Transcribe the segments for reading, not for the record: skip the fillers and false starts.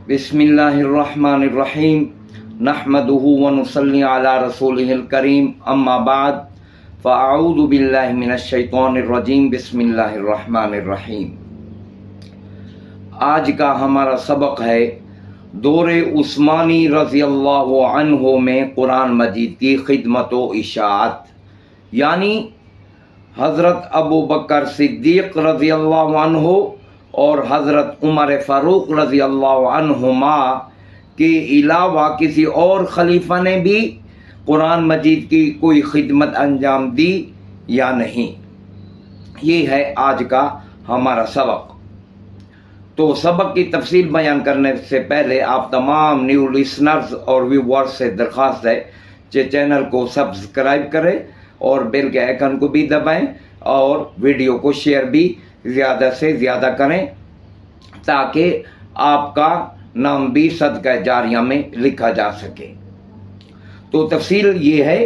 बिस्मिल्लाहिर्रहमानिर्रहीम नहमदुहु व नुसल्ली अला रसूलिहिल करीम अम्मा बाद फ़अऊज़ु बिल्लाहि मिनश शैतानिर रजीम बिस्मिल्लाहिर्रहमानिर्रहीम। आज का हमारा सबक है दौरे उस्मानी रज़ियल्लाहु अन्हु में कुरान मजीद की खिदमत व इशाअत, यानी हज़रत अबू बकर सिद्दीक़ रज़ियल्लाहु अन्हु और हज़रत उमर फ़ारूक रज़ियल्लाहु अन्हुमा के अलावा किसी और खलीफा ने भी कुरान मजीद की कोई खिदमत अंजाम दी या नहीं। ये है आज का हमारा सबक। तो सबक की तफसील बयान करने से पहले आप तमाम न्यू लिसनर्स और व्यूअर्स से दरख्वास्त है कि चैनल को सब्सक्राइब करें और बेल के आइकन को भी दबाएं और वीडियो को शेयर भी ज़्यादा से ज़्यादा करें ताकि आपका नाम भी सदका जारिया में लिखा जा सके। तो तफसील ये है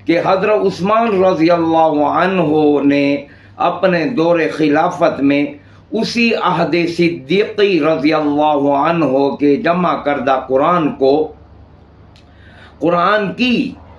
कि हज़रत उस्मान रज़ियल्लाहु अन्हु ने अपने दौरे खिलाफत में उसी अहद सिद्दीक़ी रज़ियल्लाहु अन्हु के जमा करदा कुरान की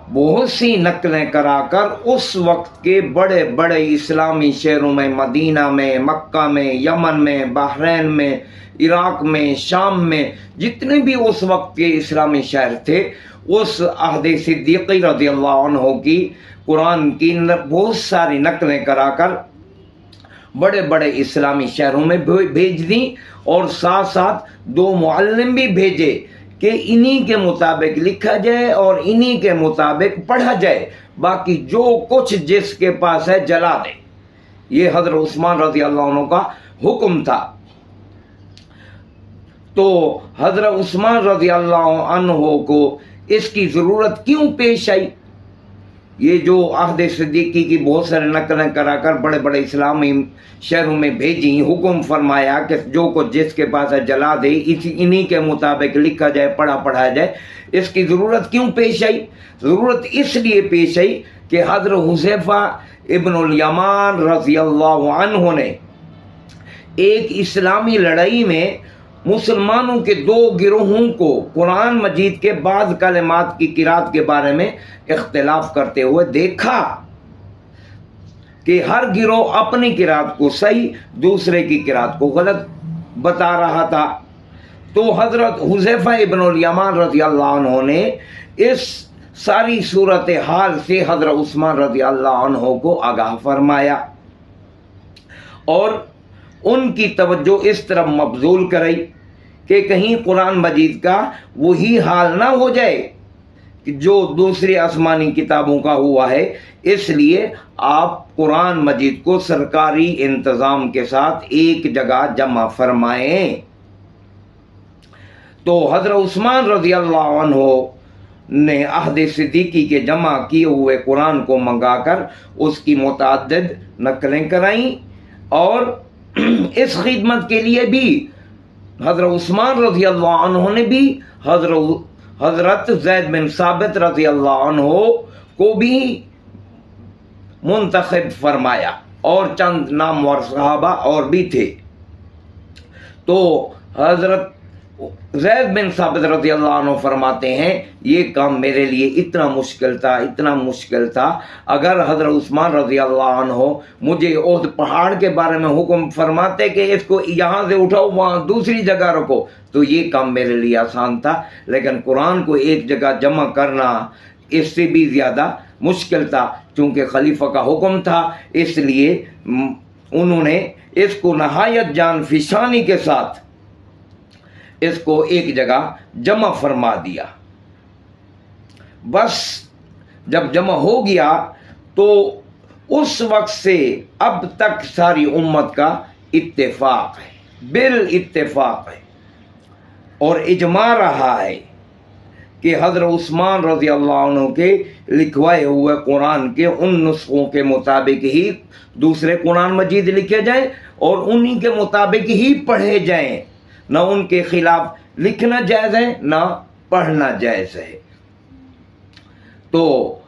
बहुत सी नकलें कराकर उस वक्त के बड़े बड़े इस्लामी शहरों में, मदीना में, मक्का में, यमन में, बहरैन में, इराक में, शाम में, जितने भी उस वक्त के इस्लामी शहर थे, उस अहद सिद्दीक़ी रज़ियल्लाहु अन्हु की कुरान की बहुत सारी नकलें कराकर बड़े बड़े इस्लामी शहरों में भेज दी और साथ साथ दो मुअल्लिम भी भेजे कि इन्हीं के मुताबिक लिखा जाए और इन्हीं के मुताबिक पढ़ा जाए, बाकी जो कुछ जिसके पास है जला दे। ये हज़रत उस्मान रज़ियल्लाहु अन्हु का हुक्म था। तो हज़रत उस्मान रज़ियल्लाहु अन्हु को इसकी ज़रूरत क्यों पेश आई? ये जो अहद सिद्दीक़ी की बहुत सारे नकलें कराकर बड़े बड़े इस्लामी शहरों में भेजी, हुक्म फरमाया कि जो कुछ जिसके पास है जला दे, इन्हीं के मुताबिक लिखा जाए, पढ़ाया जाए। इसकी ज़रूरत क्यों पेश आई? ज़रूरत इसलिए पेश आई कि हज़रत हुज़ैफ़ा इब्नुल यमान रज़ियल्लाहु अन्हु ने एक इस्लामी लड़ाई में मुसलमानों के दो गिरोहों को कुरान मजीद के बाद कलिमात की किरात के बारे में इख्तिलाफ करते हुए देखा कि हर गिरोह अपनी किरात को सही, दूसरे की किरात को गलत बता रहा था। तो हज़रत हुज़ैफ़ा इब्नुल यमान रज़ियल्लाहु अन्हु ने इस सारी सूरत हाल से हज़रत उस्मान रज़ियल्लाहु अन्हु को आगाह फरमाया और उनकी तवज्जो इस तरफ मबजूल कराई कि कहीं कुरान मजीद का वही हाल ना हो जाए कि जो दूसरी आसमानी किताबों का हुआ है। इसलिए आप कुरान मजीद को सरकारी इंतज़ाम के साथ एक जगह जमा फरमाएं। तो हज़रत उस्मान रज़ियल्लाहु अन्हु ने अहद सिद्दीक़ी के जमा किए हुए कुरान को मंगाकर उसकी मुतअद्दिद नकलें कराईं और इस खिदमत के लिए भी हज़रत उस्मान रज़ियल्लाहु अन्हु ने भी हज़रत ज़ैद बिन साबित रज़ियल्लाहु अन्हु को भी मुंतखब फरमाया और चंद नामवर सहाबा और भी थे। तो हज़रत ज़ैद बिन साबित रज़ियल्लाहु अन्हु फरमाते हैं, ये काम मेरे लिए इतना मुश्किल था, अगर हज़रत उस्मान रज़ियल्लाहु अन्हु मुझे ओहद पहाड़ के बारे में हुक्म फरमाते कि इसको यहाँ से उठाओ वहाँ दूसरी जगह रखो, तो ये काम मेरे लिए आसान था। लेकिन कुरान को एक जगह जमा करना इससे भी ज़्यादा मुश्किल था। चूँकि खलीफा का हुक्म था, इसलिए उन्होंने इसको नहायत जान फिशानी के साथ इसको एक जगह जमा फरमा दिया। बस जब जमा हो गया तो उस वक्त से अब तक सारी उम्मत का इत्तेफाक है, बिल इत्तेफाक है और इजमा रहा है कि हज़रत उस्मान रज़ियल्लाहु अन्हु के लिखवाए हुए कुरान के उन नुस्खों के मुताबिक ही दूसरे कुरान मजीद लिखे जाएं और उन्हीं के मुताबिक ही पढ़े जाएं। न उनके खिलाफ लिखना जायज़ है, न पढ़ना जायज़ है। तो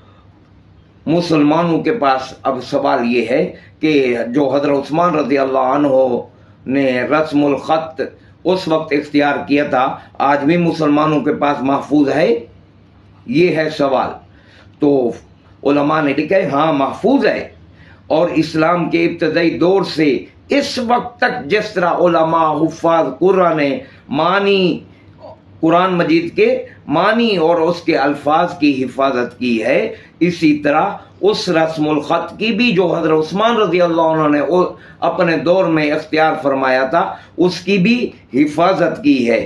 मुसलमानों के पास अब सवाल ये है कि जो हज़रत उस्मान रज़ियल्लाहु अन्हु ने रस्मुल ख़त اس وقت اختیار کیا تھا آج بھی مسلمانوں کے پاس محفوظ ہے؟ یہ ہے سوال۔ تو علماء نے لکھا ہے ہاں محفوظ ہے، اور اسلام کے ابتدائی دور سے اس وقت تک جس طرح علماء حفاظ قرآن نے معنی، قرآن مجید کے معنی اور اس کے الفاظ کی حفاظت کی ہے، اسی طرح اس رسم الخط کی بھی جو حضرت عثمان رضی اللہ عنہ نے اپنے دور میں اختیار فرمایا تھا اس کی بھی حفاظت کی ہے،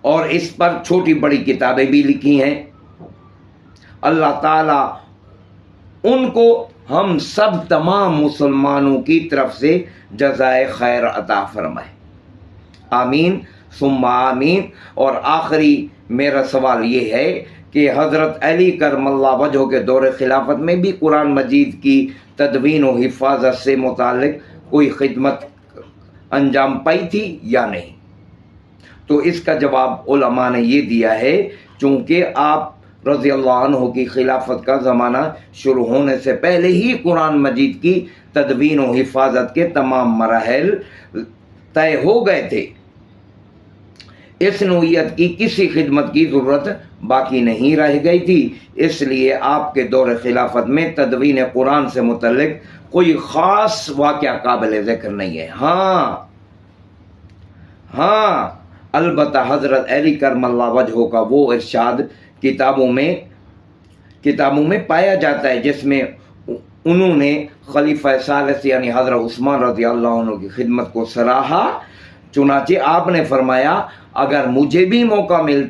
اور اس پر چھوٹی بڑی کتابیں بھی لکھی ہیں۔ اللہ تعالیٰ ان کو ہم سب تمام مسلمانوں کی طرف سے جزائے خیر عطا فرمائے، آمین ثم آمین۔ اور آخری میرا سوال یہ ہے کہ حضرت علی کرم اللہ وجہہ کے دور خلافت میں بھی قرآن مجید کی تدوین و حفاظت سے متعلق کوئی خدمت انجام پائی تھی یا نہیں؟ تو اس کا جواب علماء نے یہ دیا ہے، چونکہ آپ رضی اللہ عنہ کی خلافت کا زمانہ شروع ہونے سے پہلے ہی قرآن مجید کی تدوین و حفاظت کے تمام مراحل طے ہو گئے تھے، اس نوعیت کی کسی خدمت کی ضرورت باقی نہیں رہ گئی تھی، اس لیے آپ کے دور خلافت میں تدوین قرآن سے متعلق کوئی خاص واقعہ قابل ذکر نہیں ہے۔ ہاں البتہ حضرت علی کرم اللہ وجہہ کا وہ ارشاد کتابوں میں پایا جاتا ہے جس میں انہوں نے خلیفہ ثالث یعنی حضرت عثمان رضی اللہ عنہ کی خدمت کو سراہا، چنانچہ آپ نے فرمایا اگر مجھے بھی موقع ملتا